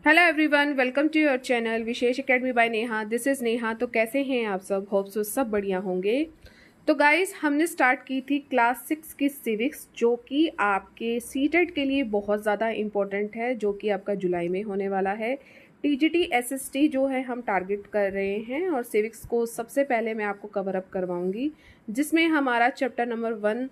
Hello everyone, welcome to your channel Vishesh academy by Neha. This is Neha. तो कैसे हैं आप सब? होप सो सब बढ़िया होंगे। तो गाइस, हमने स्टार्ट की थी क्लास 6 की सिविक्स, जो कि आपके सीटेट के लिए बहुत ज़्यादा इम्पोर्टेंट है, जो कि आपका जुलाई में होने वाला है। टीजीटी एसएसटी जो है हम टारगेट कर रहे हैं, और सिविक्स को सबसे पहले मैं आपको कवर अप करवाऊंगी, जिसमें हमारा चैप्टर नंबर 1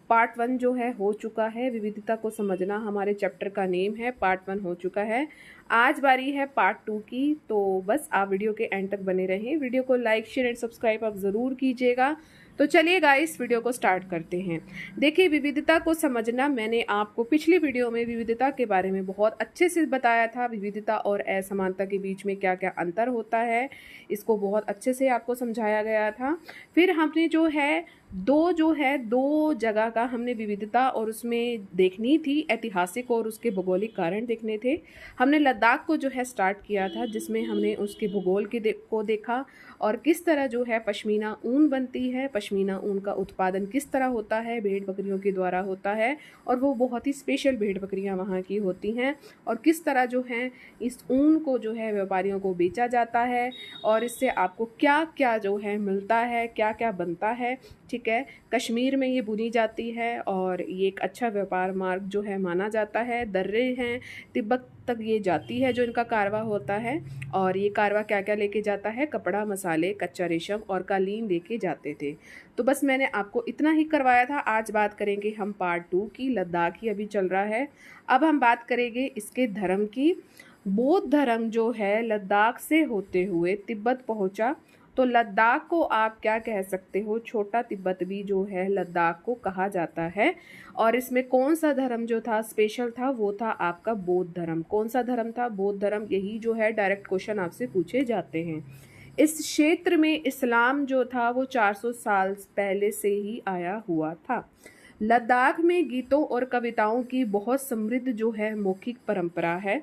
पार्ट 1 जो है हो चुका है। विविधता को समझना हमारे चैप्टर का नेम है, पार्ट 1 हो चुका है। आज बारी है पार्ट 2 की। तो बस आप वीडियो के एंड तक बने रहें। वीडियो को लाइक शेयर एंड सब्सक्राइब आप ज़रूर कीजिएगा। तो चलिए गाइस, वीडियो को स्टार्ट करते हैं। देखिए, विविधता को समझना, मैंने आपको पिछली वीडियो में विविधता के बारे में बहुत अच्छे से बताया था। विविधता और असमानता के बीच में क्या क्या अंतर होता है, इसको बहुत अच्छे से आपको समझाया गया था। फिर हमने दो जगह का हमने विविधता और उसमें देखनी थी, ऐतिहासिक और उसके भौगोलिक कारण देखने थे। हमने लद्दाख को जो है स्टार्ट किया था, जिसमें हमने उसके भूगोल को देखा, और किस तरह जो है पश्मीना ऊन बनती है, पश्मीना ऊन का उत्पादन किस तरह होता है, भेड़ बकरियों के द्वारा होता है, और वो बहुत ही स्पेशल भेड़ बकरियां वहाँ की होती हैं, और किस तरह जो है इस ऊन को जो है व्यापारियों को बेचा जाता है, और इससे आपको क्या क्या जो है मिलता है, क्या क्या बनता है। ठीक है, कश्मीर में ये बुनी जाती है, और ये एक अच्छा व्यापार मार्ग जो है माना जाता है। दर्रे हैं, तिब्बत तक ये जाती है जो इनका कारवा होता है, और ये कारवा क्या क्या लेके जाता है? कपड़ा, मसाले, कच्चा रेशम और कालीन लेके जाते थे। तो बस मैंने आपको इतना ही करवाया था। आज बात करेंगे हम पार्ट 2 की। लद्दाख ही अभी चल रहा है। अब हम बात करेंगे इसके धर्म की। बौद्ध धर्म जो है लद्दाख से होते हुए तिब्बत पहुंचा। तो लद्दाख को आप क्या कह सकते हो? छोटा तिब्बत भी जो है लद्दाख को कहा जाता है। और इसमें कौन सा धर्म जो था स्पेशल था? वो था आपका बौद्ध धर्म। कौन सा धर्म था? बौद्ध धर्म। यही जो है डायरेक्ट क्वेश्चन आपसे पूछे जाते हैं। इस क्षेत्र में इस्लाम जो था वो 400 साल पहले से ही आया हुआ था। लद्दाख में गीतों और कविताओं की बहुत समृद्ध जो है मौखिक परंपरा है।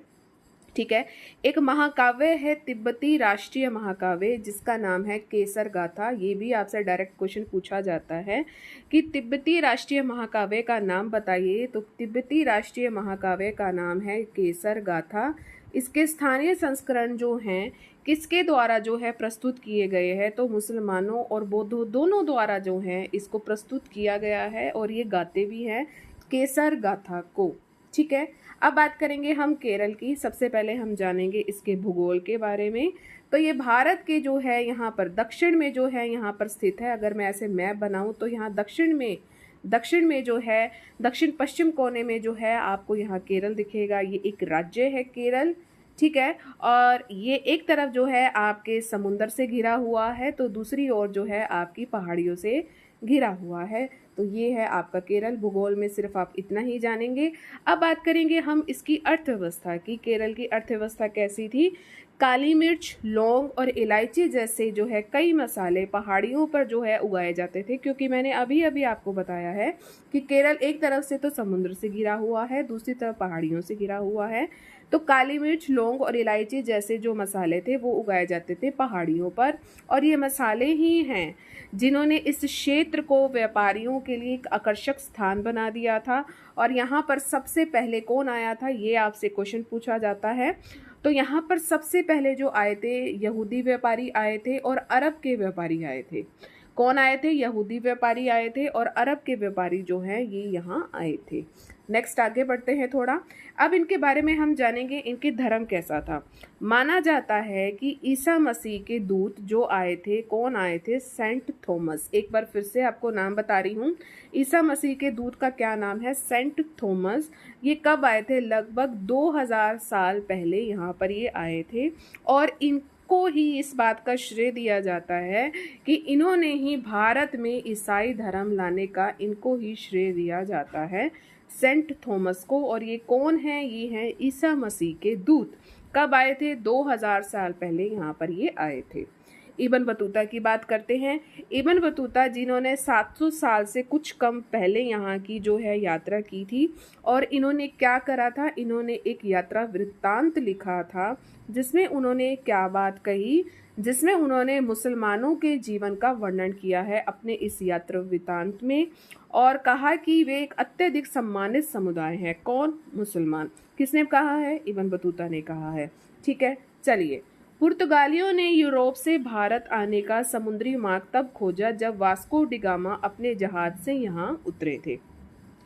ठीक है, एक महाकाव्य है, तिब्बती राष्ट्रीय महाकाव्य, जिसका नाम है केसर गाथा। ये भी आपसे डायरेक्ट क्वेश्चन पूछा जाता है कि तिब्बती राष्ट्रीय महाकाव्य का नाम बताइए। तो तिब्बती राष्ट्रीय महाकाव्य का नाम है केसर गाथा। इसके स्थानीय संस्करण जो हैं किसके द्वारा जो है प्रस्तुत किए गए हैं? तो मुसलमानों और बौद्धों दोनों द्वारा जो है इसको प्रस्तुत किया गया है, और ये गाते भी हैं केसर गाथा को। ठीक है, अब बात करेंगे हम केरल की। सबसे पहले हम जानेंगे इसके भूगोल के बारे में। तो ये भारत के जो है यहाँ पर दक्षिण में जो है यहाँ पर स्थित है। अगर मैं ऐसे मैप बनाऊं तो यहाँ दक्षिण में जो है दक्षिण पश्चिम कोने में जो है आपको यहाँ केरल दिखेगा। ये एक राज्य है केरल। ठीक है, और ये एक तरफ जो है आपके समुंदर से घिरा हुआ है, तो दूसरी ओर जो है आपकी पहाड़ियों से घिरा हुआ है। तो ये है आपका केरल। भूगोल में सिर्फ आप इतना ही जानेंगे। अब बात करेंगे हम इसकी अर्थव्यवस्था की। केरल की अर्थव्यवस्था कैसी थी? काली मिर्च, लौंग और इलायची जैसे जो है कई मसाले पहाड़ियों पर जो है उगाए जाते थे, क्योंकि मैंने अभी अभी आपको बताया है कि केरल एक तरफ से तो समुद्र से घिरा हुआ है, दूसरी तरफ पहाड़ियों से घिरा हुआ है। तो काली मिर्च, लौंग और इलायची जैसे जो मसाले थे वो उगाए जाते थे पहाड़ियों पर, और ये मसाले ही हैं जिन्होंने इस क्षेत्र को व्यापारियों के लिए एक आकर्षक स्थान बना दिया था। और यहाँ पर सबसे पहले कौन आया था, ये आपसे क्वेश्चन पूछा जाता है। तो यहाँ पर सबसे पहले जो आए थे यहूदी व्यापारी आए थे, और अरब के व्यापारी आए थे। कौन आए थे? यहूदी व्यापारी आए थे, और अरब के व्यापारी जो हैं ये यहाँ आए थे। नेक्स्ट आगे बढ़ते हैं थोड़ा। अब इनके बारे में हम जानेंगे इनके धर्म कैसा था। माना जाता है कि ईसा मसीह के दूत जो आए थे, कौन आए थे? Saint Thomas. एक बार फिर से आपको नाम बता रही हूँ। ईसा मसीह के दूत का क्या नाम है? Saint Thomas. ये कब आए थे? लगभग 2000 साल पहले यहाँ पर ये आए थे, और को ही इस बात का श्रेय दिया जाता है कि इन्होंने ही भारत में ईसाई धर्म लाने का इनको ही श्रेय दिया जाता है, सेंट थॉमस को। और ये कौन है? ये हैं ईसा मसीह के दूत। कब आए थे? 2000 साल पहले यहाँ पर ये आए थे। इब्न बतूता की बात करते हैं। इब्न बतूता जिन्होंने 700 साल से कुछ कम पहले यहाँ की जो है यात्रा की थी, और इन्होंने क्या करा था, इन्होंने एक यात्रा वृत्तांत लिखा था जिसमें उन्होंने क्या बात कही, जिसमें उन्होंने मुसलमानों के जीवन का वर्णन किया है अपने इस यात्रा वृत्तांत में, और कहा कि वे एक अत्यधिक सम्मानित समुदाय है। कौन? मुसलमान। किसने कहा है? इब्न बतूता ने कहा है। ठीक है, चलिए। पुर्तगालियों ने यूरोप से भारत आने का समुद्री मार्ग तब खोजा जब वास्को डी गामा अपने जहाज से यहाँ उतरे थे।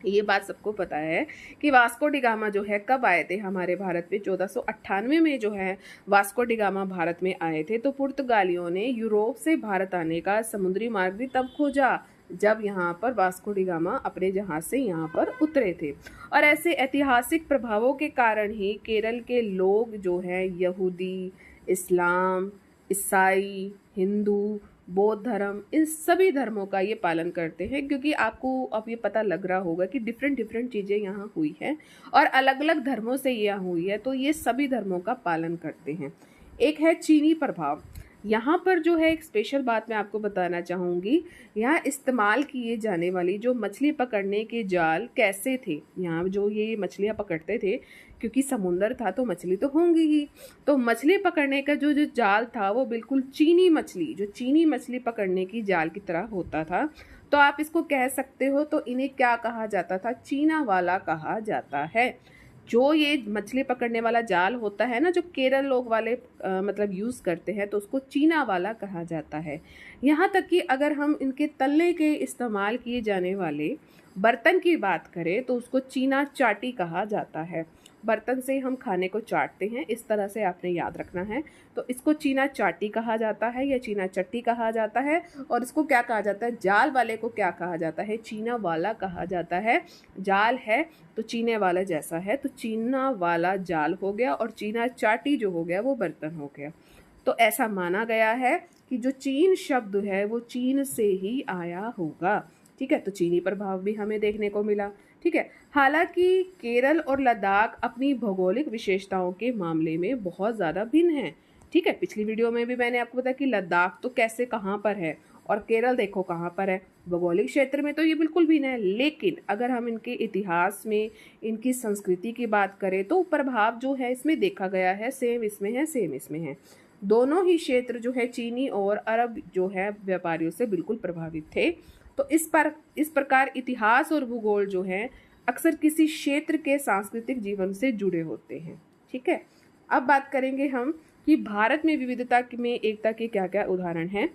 ये बात सबको पता है कि वास्को डी गामा जो है कब आए थे हमारे भारत में? 1498 में जो है वास्को डी गामा भारत में आए थे। तो पुर्तगालियों ने यूरोप से भारत आने का समुद्री मार्ग भी तब खोजा जब यहाँ पर वास्को डी गामा अपने जहाज से यहाँ पर उतरे थे। और ऐसे ऐतिहासिक प्रभावों के कारण ही केरल के लोग जो है यहूदी, इस्लाम, ईसाई, हिंदू, बौद्ध धर्म, इन सभी धर्मों का ये पालन करते हैं, क्योंकि आपको अब ये पता लग रहा होगा कि डिफरेंट चीज़ें यहाँ हुई हैं और अलग अलग धर्मों से यह हुई है, तो ये सभी धर्मों का पालन करते हैं। एक है चीनी प्रभाव। यहाँ पर जो है एक स्पेशल बात मैं आपको बताना चाहूँगी, यहाँ इस्तेमाल किए जाने वाली जो मछली पकड़ने के जाल कैसे थे। यहाँ जो ये मछलियाँ पकड़ते थे, क्योंकि समुंदर था तो मछली तो होंगी ही, तो मछली पकड़ने का जो जाल था वो बिल्कुल चीनी मछली पकड़ने की जाल की तरह होता था। तो आप इसको कह सकते हो, तो इन्हें क्या कहा जाता था? चीना वाला कहा जाता है। जो ये मछली पकड़ने वाला जाल होता है ना, जो केरल लोग वाले मतलब यूज़ करते हैं, तो उसको चीना वाला कहा जाता है। यहाँ तक कि अगर हम इनके तलने के इस्तेमाल किए जाने वाले बर्तन की बात करें तो उसको चीना चाटी कहा जाता है। बर्तन से हम खाने को चाटते हैं, इस तरह से आपने याद रखना है। तो इसको चीना चाटी कहा जाता है या चीना चट्टी कहा जाता है। और इसको क्या कहा जाता है? जाल वाले को क्या कहा जाता है? चीना वाला कहा जाता है। जाल है तो चीने वाला जैसा है, तो चीना वाला जाल हो गया और चीना चाटी जो हो गया वो बर्तन हो गया। तो ऐसा माना गया है कि जो चीन शब्द है वो चीन से ही आया होगा। ठीक है, तो चीनी प्रभाव भी हमें देखने को मिला। ठीक है, हालांकि केरल और लद्दाख अपनी भौगोलिक विशेषताओं के मामले में बहुत ज़्यादा भिन्न हैं। ठीक है, पिछली वीडियो में भी मैंने आपको बताया कि लद्दाख तो कैसे कहाँ पर है और केरल देखो कहाँ पर है। भौगोलिक क्षेत्र में तो ये बिल्कुल भिन्न है, लेकिन अगर हम इनके इतिहास में, इनकी संस्कृति की बात करें तो प्रभाव जो है इसमें देखा गया है, सेम इसमें है, सेम इसमें है। दोनों ही क्षेत्र जो है चीनी और अरब जो है व्यापारियों से बिल्कुल प्रभावित थे। तो इस प्रकार इतिहास और भूगोल जो है अक्सर किसी क्षेत्र के सांस्कृतिक जीवन से जुड़े होते हैं। ठीक है, अब बात करेंगे हम कि भारत में विविधता में एकता के क्या क्या उदाहरण हैं।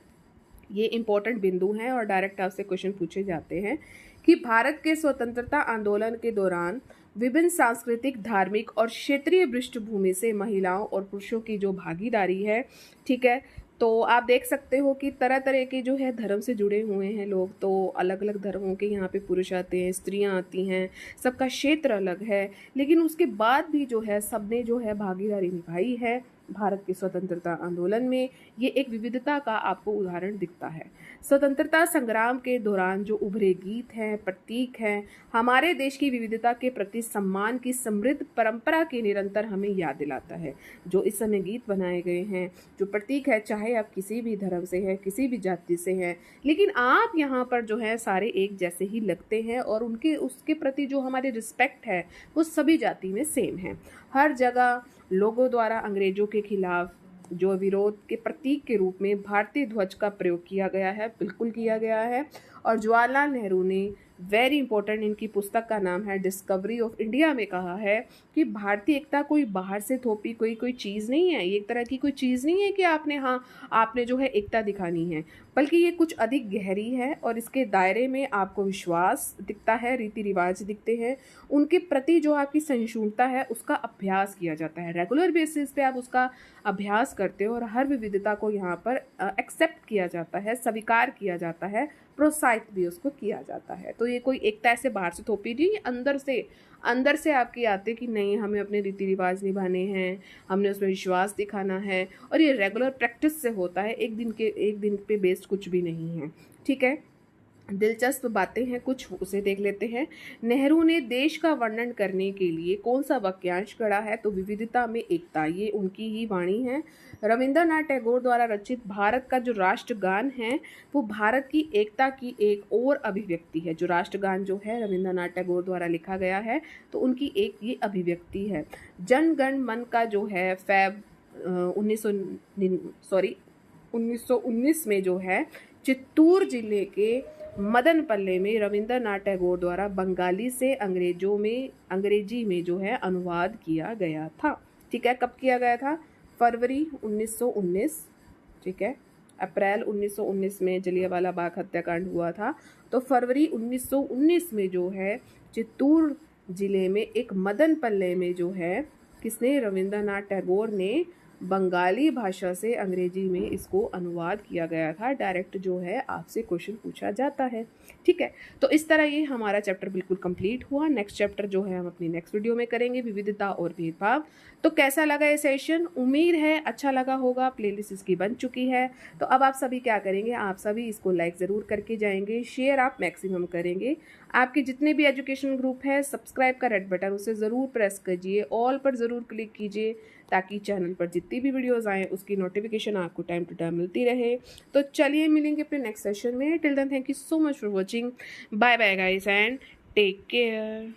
ये इंपॉर्टेंट बिंदु हैं और डायरेक्ट आपसे क्वेश्चन पूछे जाते हैं कि भारत के स्वतंत्रता आंदोलन के दौरान विभिन्न सांस्कृतिक, धार्मिक और क्षेत्रीय पृष्ठभूमि से महिलाओं और पुरुषों की जो भागीदारी है, ठीक है, तो आप देख सकते हो कि तरह तरह के जो है धर्म से जुड़े हुए हैं लोग। तो अलग अलग धर्मों के यहाँ पे पुरुष आते हैं, स्त्रियाँ आती हैं, सबका क्षेत्र अलग है, लेकिन उसके बाद भी जो है सबने जो है भागीदारी निभाई है भारत के स्वतंत्रता आंदोलन में। ये एक विविधता का आपको उदाहरण दिखता है। स्वतंत्रता संग्राम के दौरान जो उभरे गीत हैं, प्रतीक हैं, हमारे देश की विविधता के प्रति सम्मान की समृद्ध परंपरा की निरंतर हमें याद दिलाता है। जो इस समय गीत बनाए गए हैं, जो प्रतीक है, चाहे आप किसी भी धर्म से हैं, किसी भी जाति से हैं, लेकिन आप यहाँ पर जो है सारे एक जैसे ही लगते हैं और उनके उसके प्रति जो हमारे रिस्पेक्ट है वो सभी जाति में सेम है। हर जगह लोगों द्वारा अंग्रेजों के खिलाफ जो विरोध के प्रतीक के रूप में भारतीय ध्वज का प्रयोग किया गया है, बिल्कुल किया गया है। और जवाहरलाल नेहरू ने वेरी इंपॉर्टेंट, इनकी पुस्तक का नाम है डिस्कवरी ऑफ इंडिया, में कहा है कि भारतीय एकता कोई बाहर से थोपी कोई चीज़ नहीं है, ये एक तरह की कोई चीज़ नहीं है कि आपने जो है एकता दिखानी है, बल्कि ये कुछ अधिक गहरी है और इसके दायरे में आपको विश्वास दिखता है, रीति रिवाज दिखते हैं, उनके प्रति जो आपकी सहिष्णुता है उसका अभ्यास किया जाता है। रेगुलर बेसिस पे आप उसका अभ्यास करते हो और हर विविधता को यहाँ पर एक्सेप्ट किया जाता है, स्वीकार किया जाता है, प्रोत्साहित भी उसको किया जाता है। तो ये कोई एकता ऐसे बाहर से थोपी नहीं, अंदर से आपकी आते कि नहीं, हमें अपने रीति रिवाज निभाने हैं, हमने उसमें विश्वास दिखाना है, और ये रेगुलर प्रैक्टिस से होता है, एक दिन पे बेस्ड कुछ भी नहीं है। ठीक है, दिलचस्प बातें हैं कुछ, उसे देख लेते हैं। नेहरू ने देश का वर्णन करने के लिए कौन सा वाक्यांश गढ़ा है? तो विविधता में एकता, ये उनकी ही वाणी है। रविंद्रनाथ टैगोर द्वारा रचित भारत का जो राष्ट्रगान है वो भारत की एकता की एक और अभिव्यक्ति है। जो राष्ट्रगान जो है रविंद्रनाथ टैगोर द्वारा लिखा गया है तो उनकी एक ये अभिव्यक्ति है। जन गण मन का जो है फैब 1919 में जो है चित्तूर जिले के मदनपल्ले में रविंद्रनाथ टैगोर द्वारा बंगाली से अंग्रेजी में जो है अनुवाद किया गया था। ठीक है, कब किया गया था? फरवरी 1919। ठीक है, अप्रैल 1919 में जलियांवाला बाग हत्याकांड हुआ था, तो फरवरी 1919 में जो है चित्तूर जिले में एक मदनपल्ले में जो है किसने? रविंद्रनाथ टैगोर ने बंगाली भाषा से अंग्रेजी में इसको अनुवाद किया गया था। डायरेक्ट जो है आपसे क्वेश्चन पूछा जाता है। ठीक है, तो इस तरह ये हमारा चैप्टर बिल्कुल कंप्लीट हुआ। नेक्स्ट चैप्टर जो है हम अपनी नेक्स्ट वीडियो में करेंगे, विविधता और भेदभाव। तो कैसा लगा ये सेशन? उम्मीद है अच्छा लगा होगा। प्लेलिस्ट इसकी बन चुकी है, तो अब आप सभी क्या करेंगे? आप सभी इसको लाइक ज़रूर करके जाएंगे, शेयर आप मैक्सिमम करेंगे। आपके जितने भी एजुकेशन ग्रुप है, सब्सक्राइब का रेड बटन उसे ज़रूर प्रेस कीजिए, ऑल पर ज़रूर क्लिक कीजिए ताकि चैनल पर जितनी भी वीडियोस आएँ उसकी नोटिफिकेशन आपको टाइम टू टाइम मिलती रहे। तो चलिए मिलेंगे अपने नेक्स्ट सेशन में। Till then thank you so much for watching. Bye bye guys and take care.